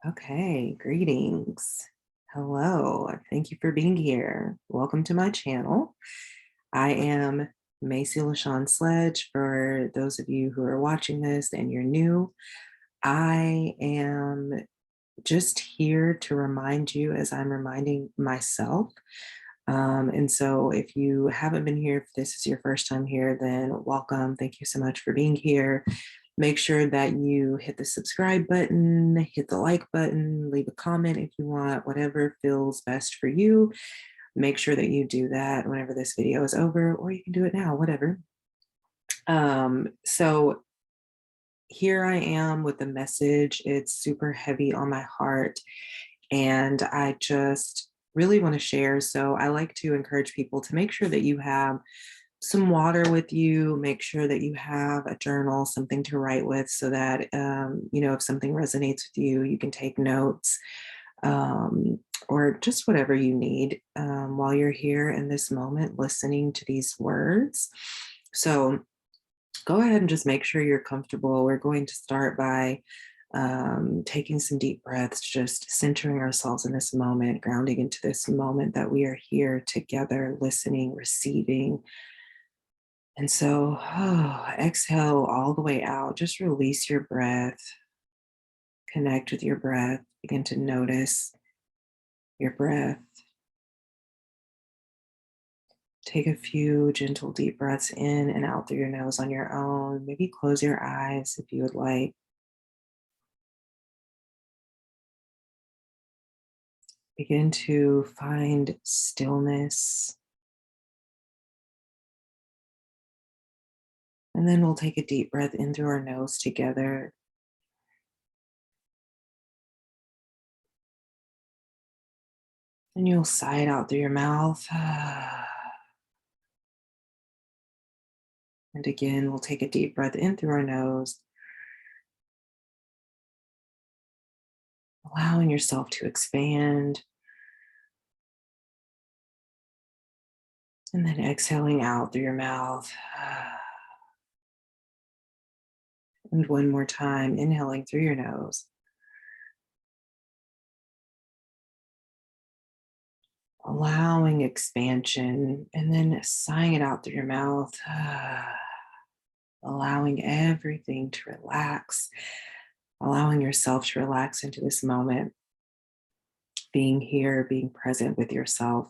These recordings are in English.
Okay, greetings. Hello, thank you for being here. Welcome to my channel. I am Macy LaShawn Sledge. For those of you who are watching this and you're new, I am just here to remind you as I'm reminding myself. And so if you haven't been here, if this is your first time here, then welcome. Thank you so much for being here. Make sure that you hit the subscribe button, hit the like button, leave a comment if you want, whatever feels best for you. Make sure that you do that whenever this video is over, or you can do it now, whatever. So here I am with the message. It's super heavy on my heart, and I just really want to share. So I like to encourage people to make sure that you have some water with you, make sure that you have a journal, something to write with, so that if something resonates with you, you can take notes, or just whatever you need while you're here in this moment listening to these words. So go ahead and just make sure you're comfortable. We're going to start by taking some deep breaths, just centering ourselves in this moment, grounding into this moment that we are here together, listening, receiving. And so, exhale all the way out. Just release your breath, connect with your breath, begin to notice your breath. Take a few gentle, deep breaths in and out through your nose on your own. Maybe close your eyes if you would like. Begin to find stillness. And then we'll take a deep breath in through our nose together. And you'll sigh it out through your mouth. And again, we'll take a deep breath in through our nose, allowing yourself to expand. And then exhaling out through your mouth. And one more time, inhaling through your nose. Allowing expansion, and then sighing it out through your mouth. Allowing everything to relax, allowing yourself to relax into this moment, being here, being present with yourself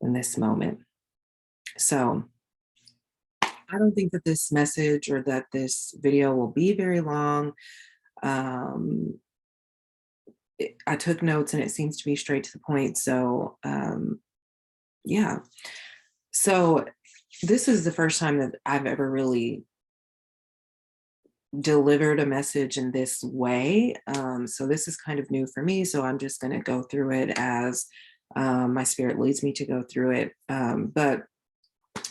in this moment. So, I don't think that this message or that this video will be very long. Um, I took notes and it seems to be straight to the point. So, yeah. So, this is the first time that I've ever really delivered a message in this way. So this is kind of new for me. So I'm just going to go through it as my spirit leads me to go through it. But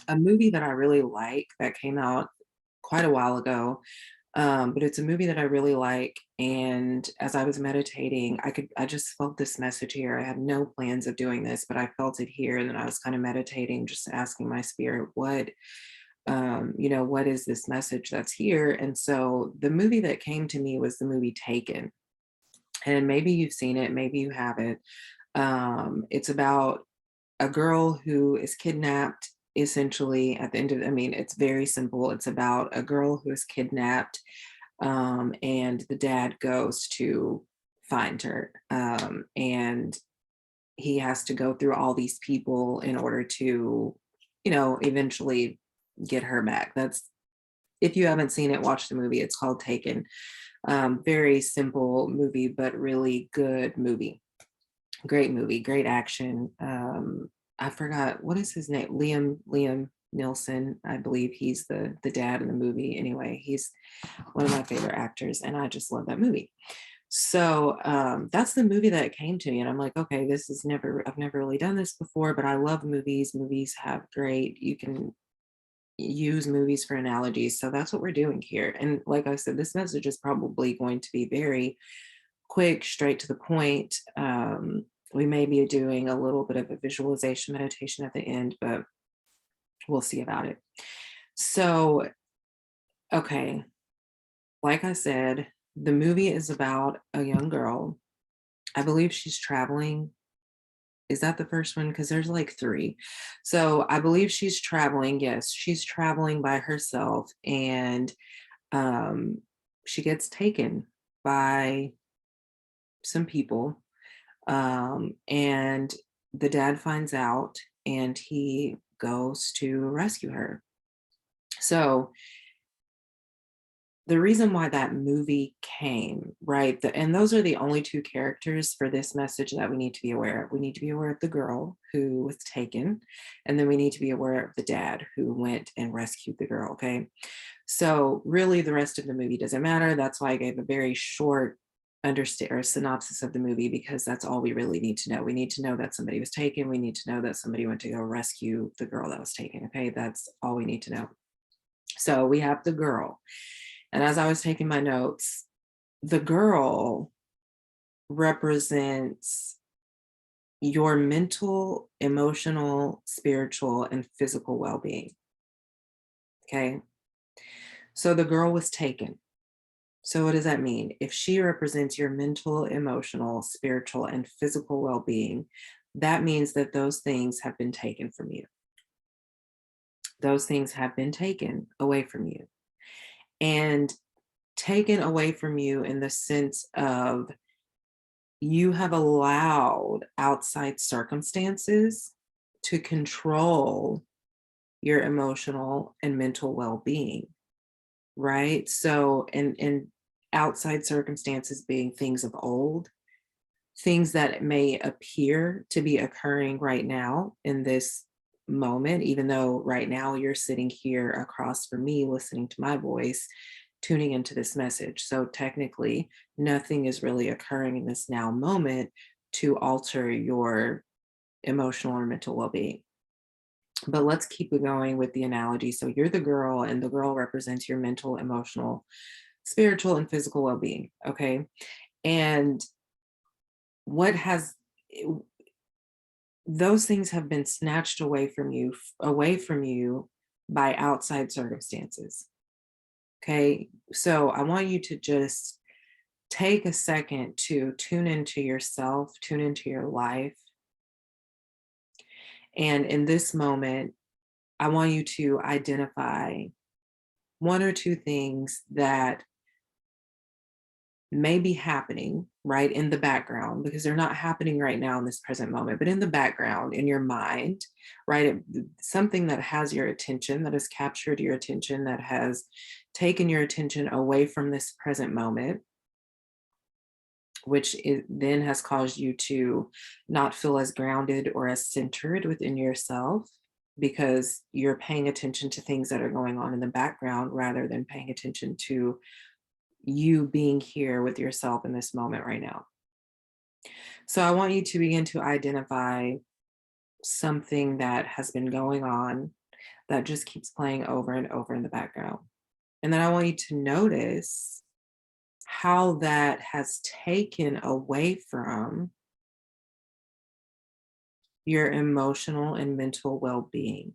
a movie that I really like that came out quite a while ago, but it's a movie that I really like. And as I was meditating, I just felt this message here. I had no plans of doing this, but I felt it here. And then I was kind of meditating, just asking my spirit, what is this message that's here? And so the movie that came to me was the movie Taken. And maybe you've seen it, maybe you haven't. It's about a girl who is kidnapped essentially at the end of, I mean, it's very simple. It's about a girl who is kidnapped, and the dad goes to find her. And he has to go through all these people in order to, eventually get her back. That's, if you haven't seen it, watch the movie. It's called Taken. Very simple movie, but really good movie. Great movie, great action. I forgot what is his name. Liam Nielsen, I believe he's the dad in the movie. Anyway, he's one of my favorite actors, and I just love that movie. So that's the movie that came to me, and I'm like, okay, I've never really done this before, but I love movies. Movies have great, you can use movies for analogies. So that's what we're doing here. And like I said, this message is probably going to be very quick, straight to the point. We may be doing a little bit of a visualization meditation at the end, but we'll see about it. So, okay, like I said, The movie is about a young girl. I believe she's traveling. Is that the first one? Because there's like three. So I believe she's traveling. Yes, she's traveling by herself, and um, she gets taken by some people. And the dad finds out, and he goes to rescue her. So the reason why that movie came, right? And those are the only two characters for this message that we need to be aware of. We need to be aware of the girl who was taken, and then we need to be aware of the dad who went and rescued the girl. Okay. So, really, the rest of the movie doesn't matter. That's why I gave a very short understand or synopsis of the movie, because that's all we really need to know. We need to know that somebody was taken. We need to know that somebody went to go rescue the girl that was taken. Okay. That's all we need to know. So, we have the girl. And as I was taking my notes, the girl represents your mental, emotional, spiritual, and physical well being. Okay. So the girl was taken. So, what does that mean? If she represents your mental, emotional, spiritual, and physical well being, that means that those things have been taken from you. Those things have been taken away from you. And taken away from you in the sense of you have allowed outside circumstances to control your emotional and mental well-being, right? So, and outside circumstances being things of old, things that may appear to be occurring right now in this moment, even though right now you're sitting here across from me listening to my voice, tuning into this message. So technically, nothing is really occurring in this now moment to alter your emotional or mental well being. But let's keep it going with the analogy. So you're the girl, and the girl represents your mental, emotional, spiritual, and physical well being. Okay. And what has those things have been snatched away from you by outside circumstances. Okay. So I want you to just take a second to tune into yourself, tune into your life. And in this moment, I want you to identify one or two things that may be happening right in the background, because they're not happening right now in this present moment, but in the background, in your mind, right? Something that has your attention, that has captured your attention, that has taken your attention away from this present moment, which then has caused you to not feel as grounded or as centered within yourself, because you're paying attention to things that are going on in the background rather than paying attention to you being here with yourself in this moment right now. So I want you to begin to identify something that has been going on that just keeps playing over and over in the background. And then I want you to notice how that has taken away from your emotional and mental well being.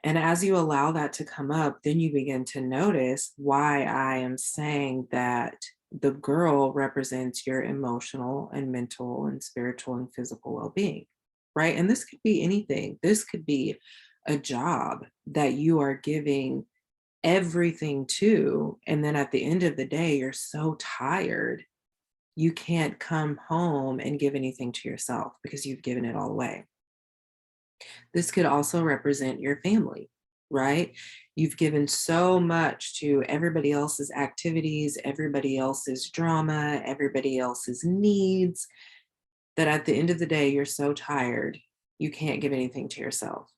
And as you allow that to come up, then you begin to notice why I am saying that the girl represents your emotional and mental and spiritual and physical well being, right? And this could be anything. This could be a job that you are giving everything to. And then at the end of the day, you're so tired, you can't come home and give anything to yourself because you've given it all away. This could also represent your family, right? You've given so much to everybody else's activities, everybody else's drama, everybody else's needs, that at the end of the day, you're so tired, you can't give anything to yourself.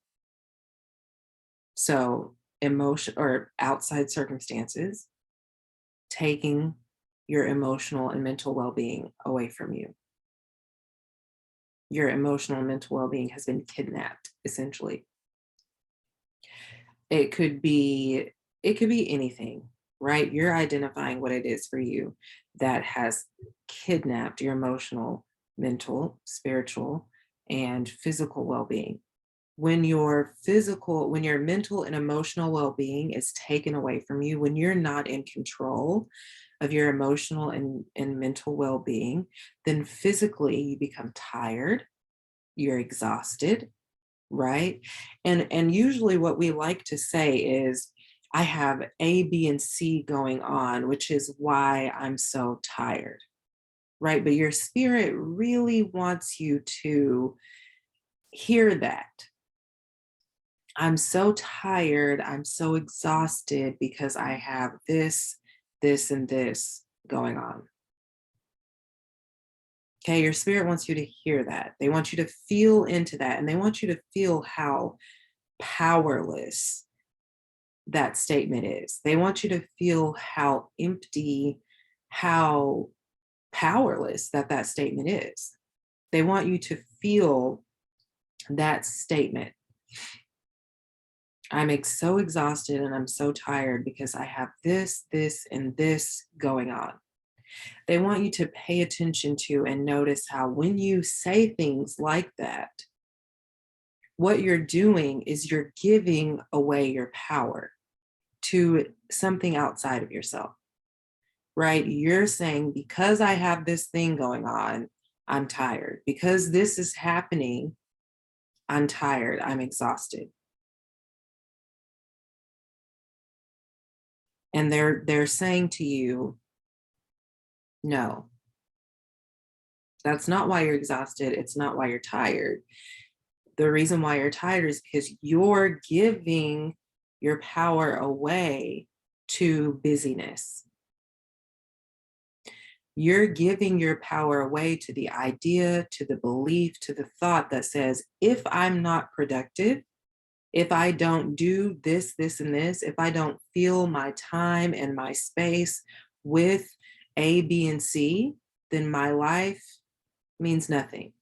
So, emotion or outside circumstances taking your emotional and mental well being away from you. Your emotional and mental well being has been kidnapped, essentially. It could be it could be anything, right? You're identifying what it is for you that has kidnapped your emotional, mental, spiritual, and physical well-being. when your mental and emotional well-being is taken away from you, when you're not in control of your emotional and mental well-being, then physically you become tired, you're exhausted, right? And usually what we like to say is, I have A, B, and C going on, which is why I'm so tired, right? But your spirit really wants you to hear that. I'm so tired, I'm so exhausted because I have this, this, and this going on. Okay, your spirit wants you to hear that. They want you to feel into that, and they want you to feel how powerless that statement is. They want you to feel how empty, how powerless that statement is. They want you to feel that statement. So exhausted and I'm so tired because I have this, this, and this going on. They want you to pay attention to and notice how when you say things like that, what you're doing is you're giving away your power to something outside of yourself, right? You're saying, because I have this thing going on, I'm tired. Because this is happening, I'm tired, I'm exhausted. And they're saying to you, no, that's not why you're exhausted. It's not why you're tired. The reason why you're tired is because you're giving your power away to busyness. You're giving your power away to the idea, to the belief, to the thought that says, if I'm not productive, if I don't do this, this, and this, if I don't fill my time and my space with A, B, and C, then my life means nothing.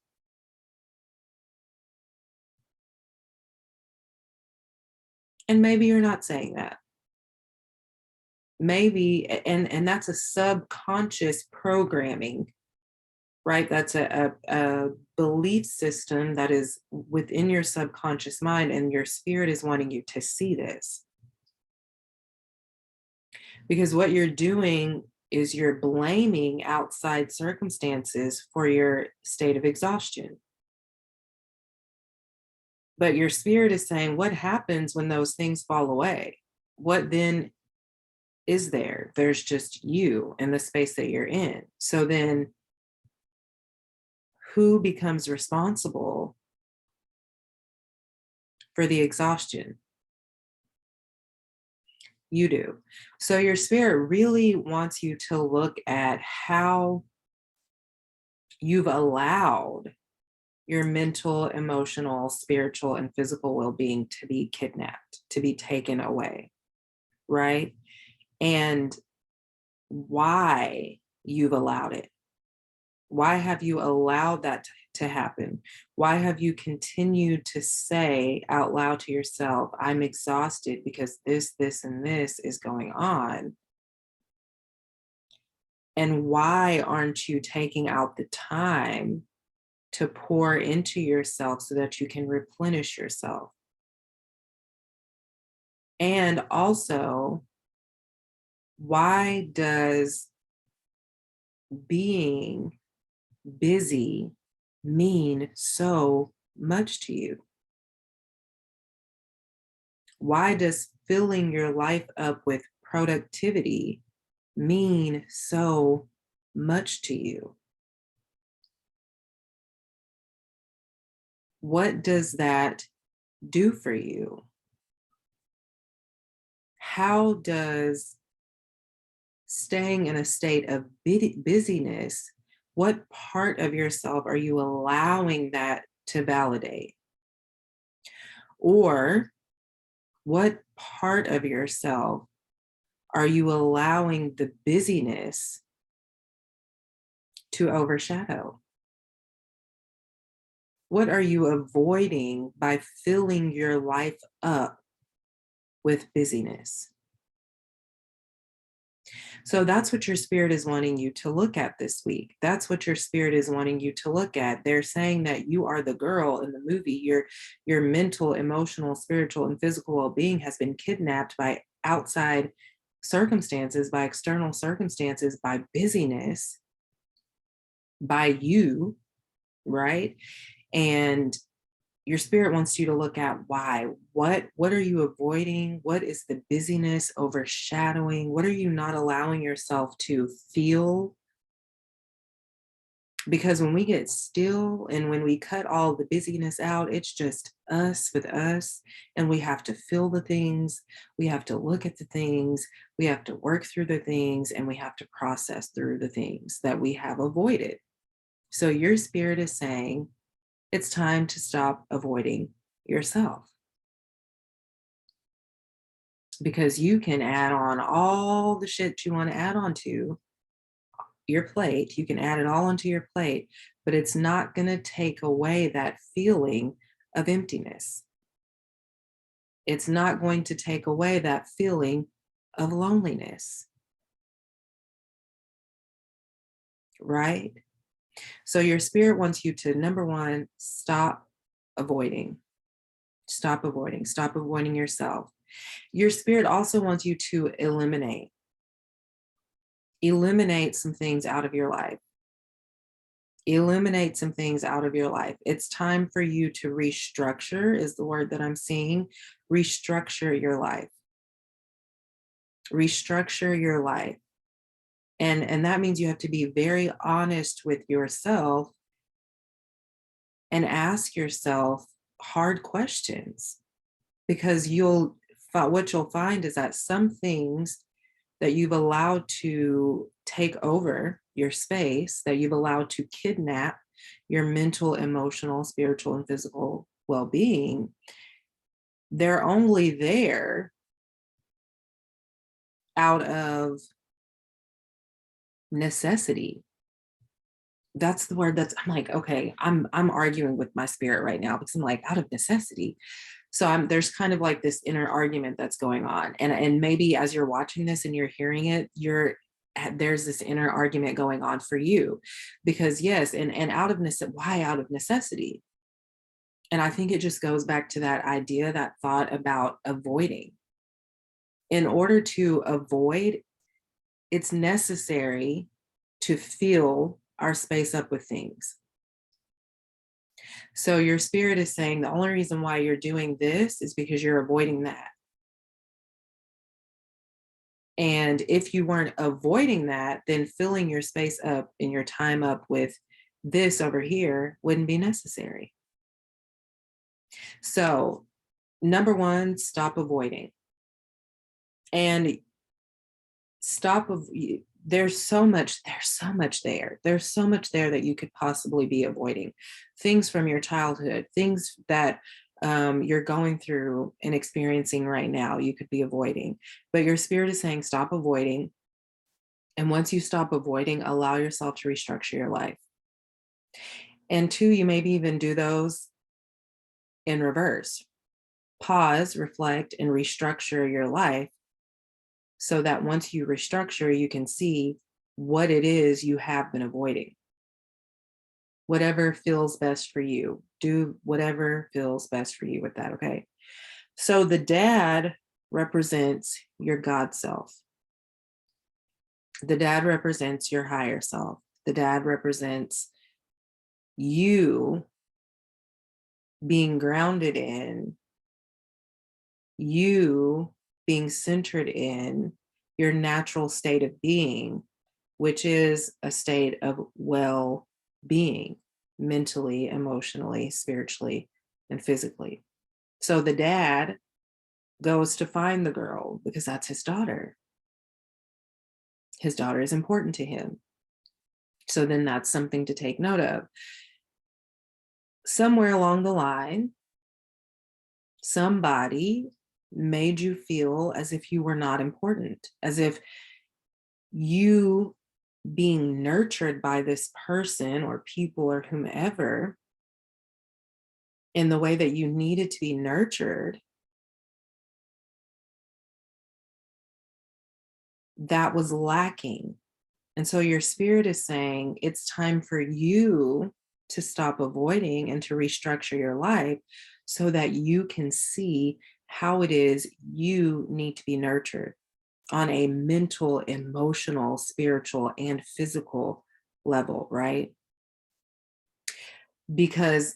And maybe you're not saying that. Maybe, and that's a subconscious programming, right? That's a belief system that is within your subconscious mind, and your spirit is wanting you to see this. Because what you're doing is you're blaming outside circumstances for your state of exhaustion. But your spirit is saying, what happens when those things fall away? What then is there? There's just you and the space that you're in. So then who becomes responsible for the exhaustion? You do. So your spirit really wants you to look at how you've allowed your mental, emotional, spiritual, and physical well being to be kidnapped, to be taken away, right? And why you've allowed it. Why have you allowed that to happen? Why have you continued to say out loud to yourself, I'm exhausted because this, and this is going on? And why aren't you taking out the time to pour into yourself so that you can replenish yourself? And also, why does being busy mean so much to you? Why does filling your life up with productivity mean so much to you? What does that do for you? How does staying in a state of busyness, what part of yourself are you allowing that to validate? Or what part of yourself are you allowing the busyness to overshadow? What are you avoiding by filling your life up with busyness? So that's what your spirit is wanting you to look at this week. That's what your spirit is wanting you to look at. They're saying that you are the girl in the movie. Your mental, emotional, spiritual, and physical well-being has been kidnapped by outside circumstances, by external circumstances, by busyness, by you, right? And your spirit wants you to look at why. What are you avoiding? What is the busyness overshadowing? What are you not allowing yourself to feel? Because when we get still and when we cut all the busyness out, it's just us with us, and we have to feel the things, we have to look at the things, we have to work through the things, and we have to process through the things that we have avoided. So your spirit is saying, it's time to stop avoiding yourself, because you can add on all the shit you want to add on to your plate. You can add it all onto your plate, but it's not going to take away that feeling of emptiness. It's not going to take away that feeling of loneliness, right? So your spirit wants you to, number one, avoiding, stop avoiding yourself. Your spirit also wants you to eliminate some things out of your life. Eliminate some things out of your life. It's time for you to restructure, is the word that I'm seeing. Restructure your life. Restructure your life. And that means you have to be very honest with yourself and ask yourself hard questions, because what you'll find is that some things that you've allowed to take over your space, that you've allowed to kidnap your mental, emotional, spiritual, and physical well-being, they're only there out of necessity. That's the word. I'm like, okay, I'm arguing with my spirit right now, because I'm like, out of necessity. So there's kind of like this inner argument that's going on. And maybe as you're watching this and you're hearing it, there's this inner argument going on for you, because yes, and why out of necessity? And I think it just goes back to that idea, that thought about avoiding. In order to avoid, it's necessary to fill our space up with things. So your spirit is saying the only reason why you're doing this is because you're avoiding that. And if you weren't avoiding that, then filling your space up and your time up with this over here wouldn't be necessary. So, number one, stop avoiding. And stop of there's so much there. There's so much there that you could possibly be avoiding. Things from your childhood, things that you're going through and experiencing right now, you could be avoiding. But your spirit is saying, stop avoiding. And once you stop avoiding, allow yourself to restructure your life. And two, you maybe even do those in reverse. Pause, reflect, and restructure your life, so that once you restructure, you can see what it is you have been avoiding. Whatever feels best for you, do whatever feels best for you with that, okay? So the dad represents your God self. The dad represents your higher self. The dad represents you being grounded in, you being centered in your natural state of being, which is a state of well-being, mentally, emotionally, spiritually, and physically. So the dad goes to find the girl because that's his daughter. His daughter is important to him. So then that's something to take note of. Somewhere along the line, somebody made you feel as if you were not important, as if you being nurtured by this person or people or whomever in the way that you needed to be nurtured that was lacking. And so your spirit is saying it's time for you to stop avoiding and to restructure your life so that you can see how it is you need to be nurtured on a mental, emotional, spiritual, and physical level, right? Because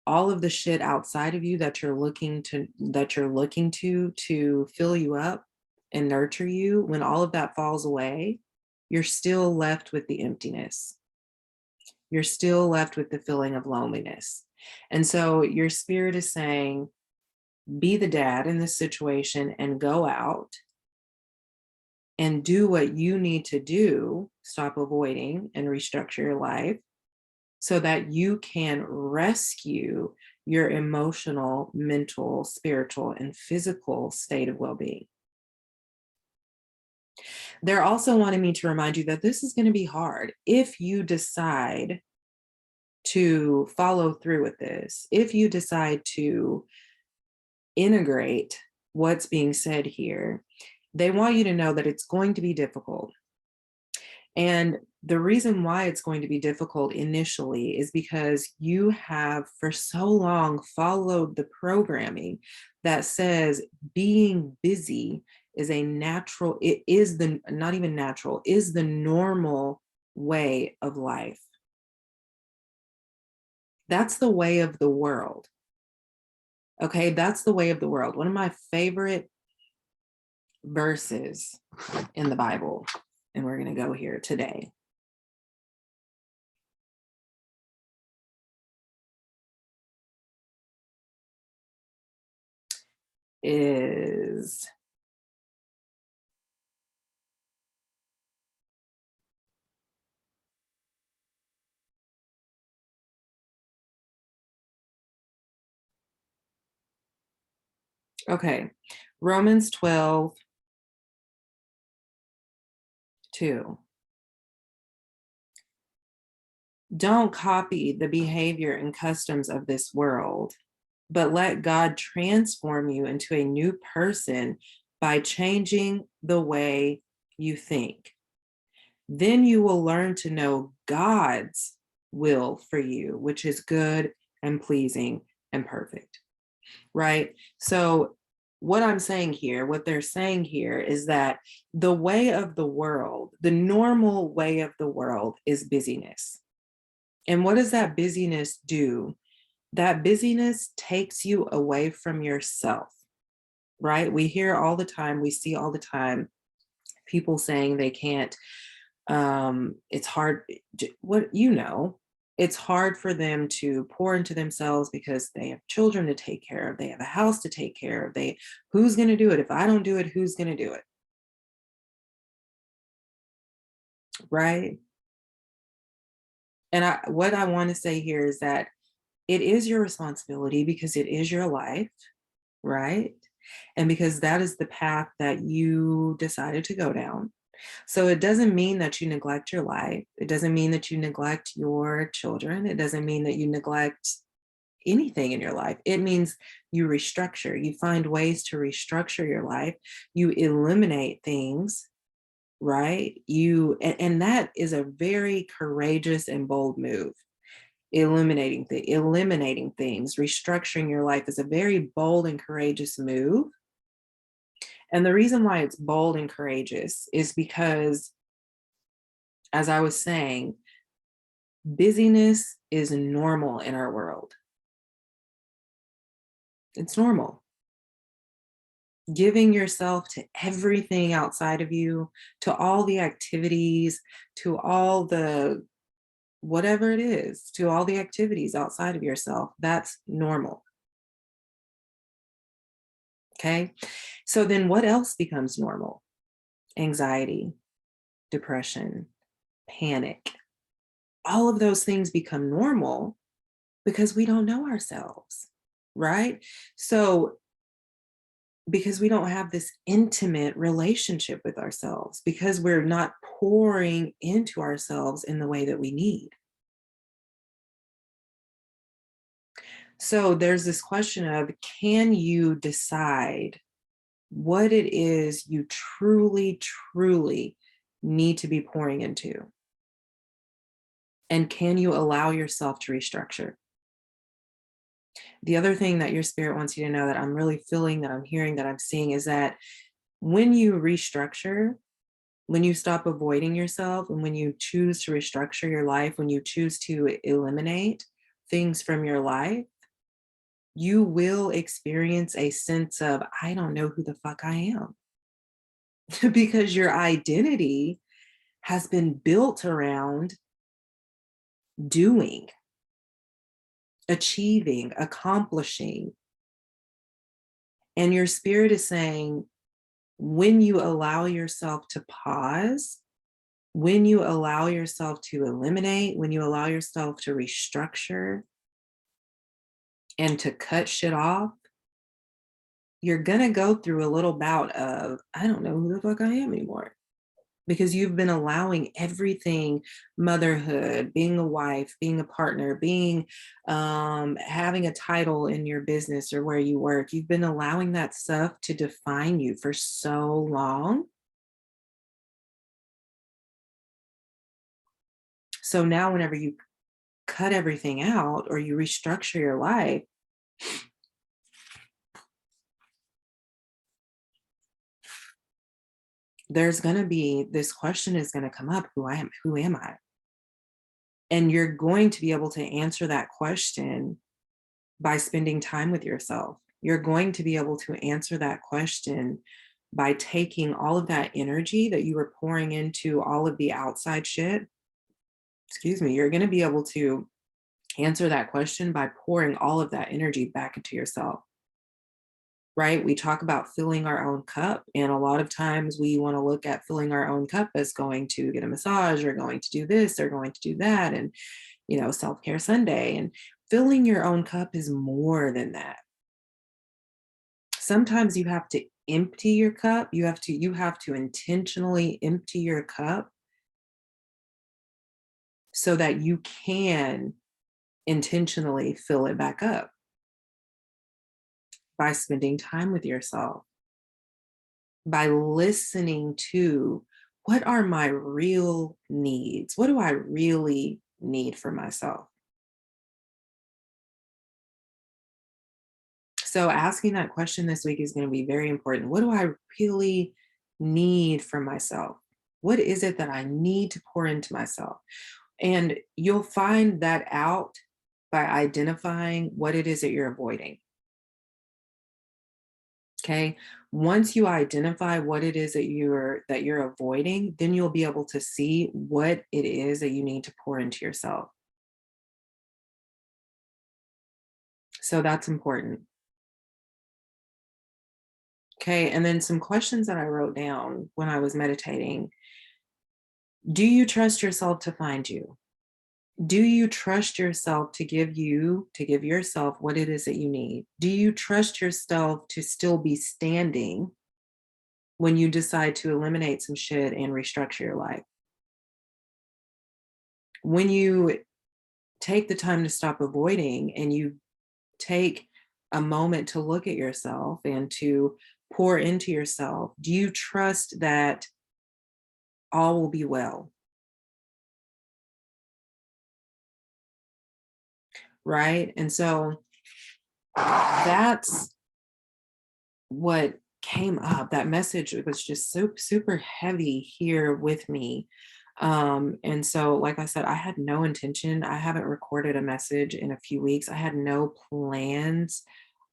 all of the shit outside of you that you're looking to fill you up and nurture you, when all of that falls away, you're still left with the emptiness. You're still left with the feeling of loneliness. And so your spirit is saying, be the dad in this situation and go out and do what you need to do, stop avoiding and restructure your life so that you can rescue your emotional, mental, spiritual, and physical state of well being. They're also wanting me to remind you that this is going to be hard if you decide to follow through with this, if you decide to integrate what's being said here. They want you to know that it's going to be difficult. And the reason why it's going to be difficult initially is because you have for so long followed the programming that says being busy is a natural, it is the, not even natural, is the normal way of life. That's the way of the world. Okay, that's the way of the world. One of my favorite verses in the Bible, and we're going to go here today, is okay, Romans 12:2. Don't copy the behavior and customs of this world, but let God transform you into a new person by changing the way you think. Then you will learn to know God's will for you, which is good and pleasing and perfect. Right? So, what I'm saying here, what they're saying here is that the way of the world, the normal way of the world is busyness. And what does that busyness do? That busyness takes you away from yourself, right? We hear all the time, we see all the time people saying they can't, it's hard, what you know, it's hard for them to pour into themselves because they have children to take care of, they have a house to take care of, who's going to do it? If I don't do it, who's going to do it? Right? And what I want to say here is that it is your responsibility because it is your life, right? And because that is the path that you decided to go down. So it doesn't mean that you neglect your life. It doesn't mean that you neglect your children. It doesn't mean that you neglect anything in your life. It means you restructure. You find ways to restructure your life. You eliminate things, right? And that is a very courageous and bold move. Eliminating things, restructuring your life is a very bold and courageous move. And the reason why it's bold and courageous is because, as I was saying, busyness is normal in our world. It's normal. Giving yourself to everything outside of you, to all the activities, to all the whatever it is, to all the activities outside of yourself, that's normal. Okay. So then what else becomes normal? Anxiety, depression, panic. All of those things become normal because we don't know ourselves, right? So, because we don't have this intimate relationship with ourselves, because we're not pouring into ourselves in the way that we need. So, there's this question of, can you decide what it is you truly, truly need to be pouring into. And can you allow yourself to restructure? The other thing that your spirit wants you to know that I'm really feeling, that I'm hearing, that I'm seeing is that when you restructure, when you stop avoiding yourself, and when you choose to restructure your life, when you choose to eliminate things from your life, you will experience a sense of, I don't know who the fuck I am. Because your identity has been built around doing, achieving, accomplishing. And your spirit is saying, when you allow yourself to pause, when you allow yourself to eliminate, when you allow yourself to restructure and to cut shit off, you're gonna go through a little bout of, I don't know who the fuck I am anymore. Because you've been allowing everything, motherhood, being a wife, being a partner, being having a title in your business or where you work, you've been allowing that stuff to define you for so long. So now whenever you cut everything out or you restructure your life, there's going to be this question is going to come up, who am I? And you're going to be able to answer that question by spending time with yourself. You're going to be able to answer that question by taking all of that energy that you were pouring into all of the outside shit. Excuse me, you're going to be able to answer that question by pouring all of that energy back into yourself. Right? We talk about filling our own cup, and a lot of times we want to look at filling our own cup as going to get a massage or going to do this or going to do that, and self-care Sunday. And filling your own cup is more than that. Sometimes you have to empty your cup. You have to intentionally empty your cup so that you can intentionally fill it back up by spending time with yourself, by listening to, what are my real needs? What do I really need for myself? So asking that question this week is going to be very important. What do I really need from myself? What is it that I need to pour into myself? And you'll find that out by identifying what it is that you're avoiding. Okay. Once you identify what it is that you're avoiding, then you'll be able to see what it is that you need to pour into yourself. So that's important. Okay. And then some questions that I wrote down when I was meditating. Do you trust yourself to find you? Do you trust yourself to give yourself what it is that you need? Do you trust yourself to still be standing when you decide to eliminate some shit and restructure your life? When you take the time to stop avoiding and you take a moment to look at yourself and to pour into yourself, do you trust that all will be well? Right? And so that's what came up. That message was just so super heavy here with me. And so, like I said, I had no intention. I haven't recorded a message in a few weeks. I had no plans.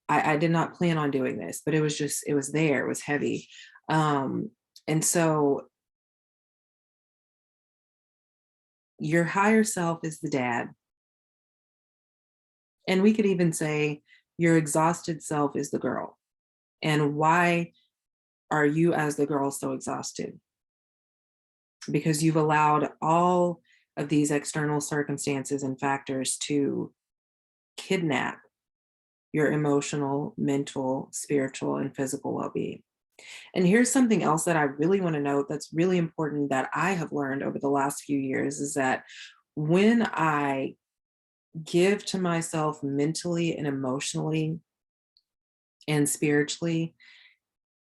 I did not plan on doing this, but it was there, it was heavy. And so your higher self is the dad. And we could even say your exhausted self is the girl. And why are you as the girl so exhausted? Because you've allowed all of these external circumstances and factors to kidnap your emotional, mental, spiritual, and physical well-being. And here's something else that I really want to note that's really important that I have learned over the last few years is that when I give to myself mentally and emotionally and spiritually,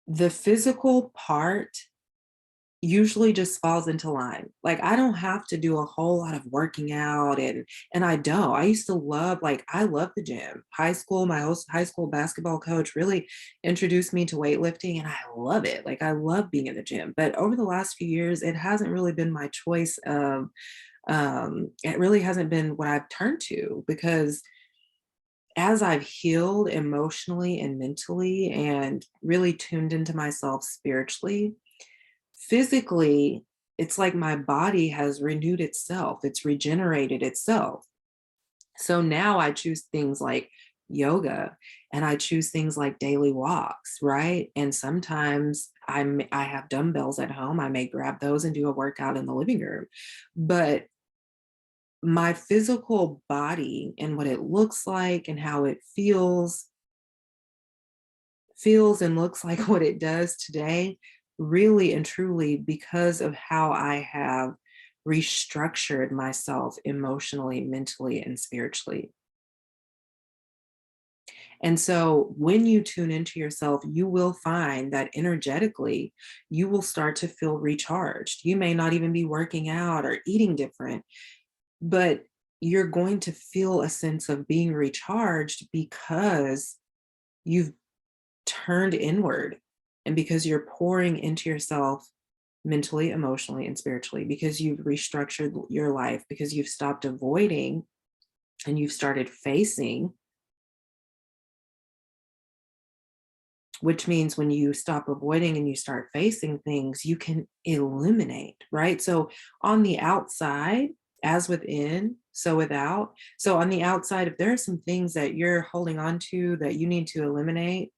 The physical part usually just falls into line. Like I don't have to do a whole lot of working out, and I don't. I used to love, like I love the gym. High school, my high school basketball coach really introduced me to weightlifting and I love it. Like I love being in the gym. But over the last few years, it hasn't really been my choice of it really hasn't been what I've turned to because as I've healed emotionally and mentally and really tuned into myself spiritually, physically, it's like my body has renewed itself, it's regenerated itself. So now I choose things like yoga and I choose things like daily walks, right? And sometimes I have dumbbells at home. I may grab those and do a workout in the living room. But my physical body and what it looks like and how it feels and looks like what it does today, really and truly because of how I have restructured myself emotionally, mentally, and spiritually. And so when you tune into yourself, you will find that energetically, you will start to feel recharged. You may not even be working out or eating different, but you're going to feel a sense of being recharged because you've turned inward and because you're pouring into yourself mentally, emotionally, and spiritually, because you've restructured your life, because you've stopped avoiding and you've started facing, which means when you stop avoiding and you start facing things, you can eliminate, right? So on the outside, as within, so without. So on the outside, if there are some things that you're holding on to that you need to eliminate,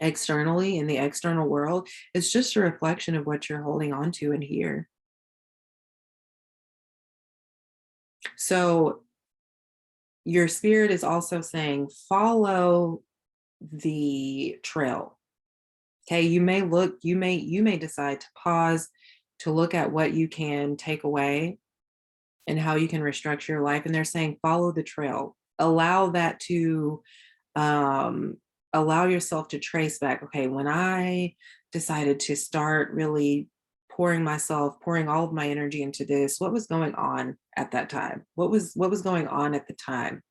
externally in the external world, it's just a reflection of what you're holding on to in here. So your spirit is also saying, follow the trail. Okay, you may decide to pause to look at what you can take away and how you can restructure your life. And they're saying, follow the trail. Allow that to um, allow yourself to trace back. Okay, when I decided to start really pouring all of my energy into this, what was going on at that time? What was going on at the time?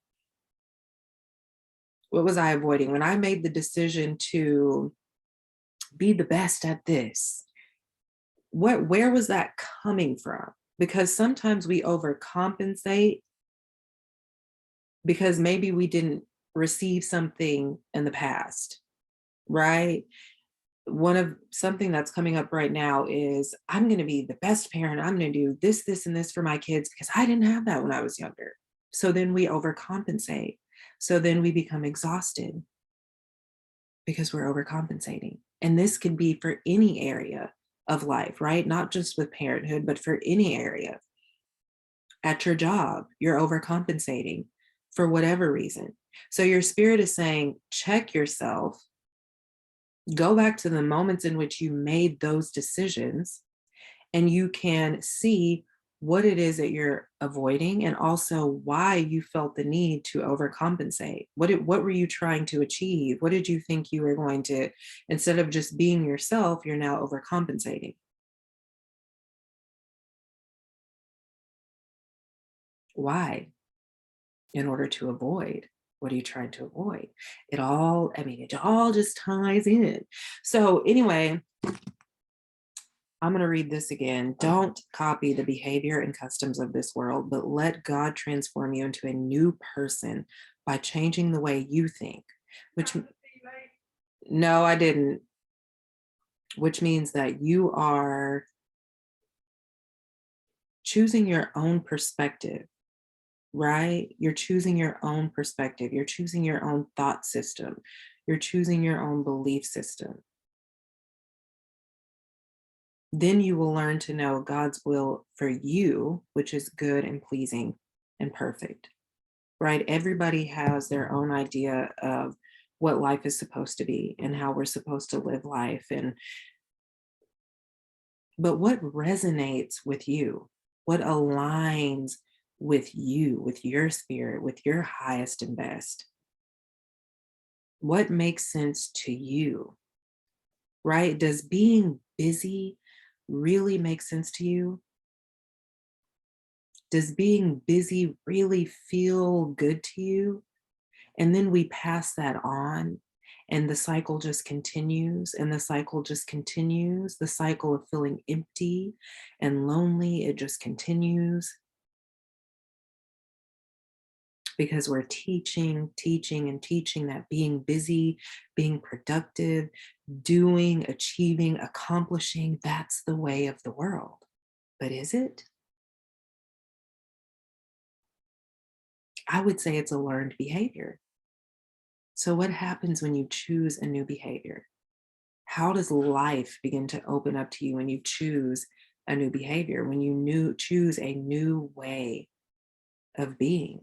What was I avoiding when I made the decision to be the best at this? Where was that coming from? Because sometimes we overcompensate because maybe we didn't receive something in the past, right? One of something that's coming up right now is I'm going to be the best parent. I'm going to do this, this, and this for my kids because I didn't have that when I was younger. So then we overcompensate. So then we become exhausted because we're overcompensating. And this could be for any area of life, right? Not just with parenthood, but for any area. At your job, you're overcompensating for whatever reason. So your spirit is saying, check yourself, go back to the moments in which you made those decisions, and you can see what it is that you're avoiding and also why you felt the need to overcompensate. What were you trying to achieve? What did you think you were going to, instead of just being yourself, you're now overcompensating. Why? In order to avoid. What are you trying to avoid? It all just ties in. So anyway, I'm going to read this again. Don't copy the behavior and customs of this world, but let God transform you into a new person by changing the way you think, which, no, I didn't, which means that you are choosing your own perspective, right? You're choosing your own perspective. You're choosing your own thought system. You're choosing your own belief system. Then you will learn to know God's will for you, which is good and pleasing and perfect, right? Everybody has their own idea of what life is supposed to be and how we're supposed to live life. But what resonates with you? What aligns with you, with your spirit, with your highest and best? What makes sense to you? right? Does being busy really make sense to you? Does being busy really feel good to you? And then we pass that on, and the cycle just continues, and the cycle just continues. The cycle of feeling empty and lonely, it just continues because we're teaching, teaching, and teaching that being busy, being productive, doing, achieving, accomplishing, that's the way of the world. But is it? I would say it's a learned behavior. So, what happens when you choose a new behavior? How does life begin to open up to you when you choose a new behavior, when you choose a new way of being,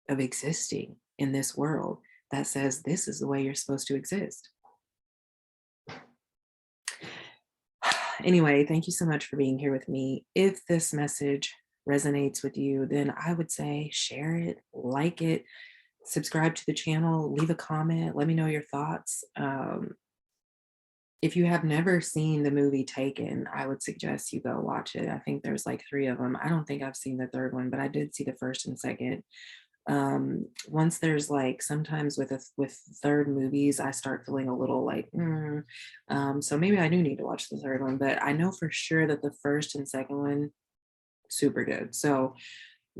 of existing in this world that says this is the way you're supposed to exist? Anyway, thank you so much for being here with me. If this message resonates with you, then I would say share it, like it, subscribe to the channel, leave a comment, let me know your thoughts. If you have never seen the movie Taken, I would suggest you go watch it. I think there's like 3 of them. I don't think I've seen the 3rd one, but I did see the 1st and 2nd. Once there's like sometimes with 3rd movies, I start feeling a little like, so maybe I do need to watch the 3rd one, but I know for sure that the 1st and 2nd one, super good. So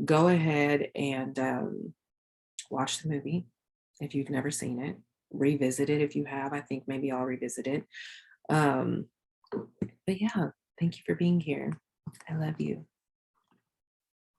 go ahead and watch the movie if you've never seen it. Revisit it if you have. I think maybe I'll revisit it. Um, but yeah, thank you for being here. I love you.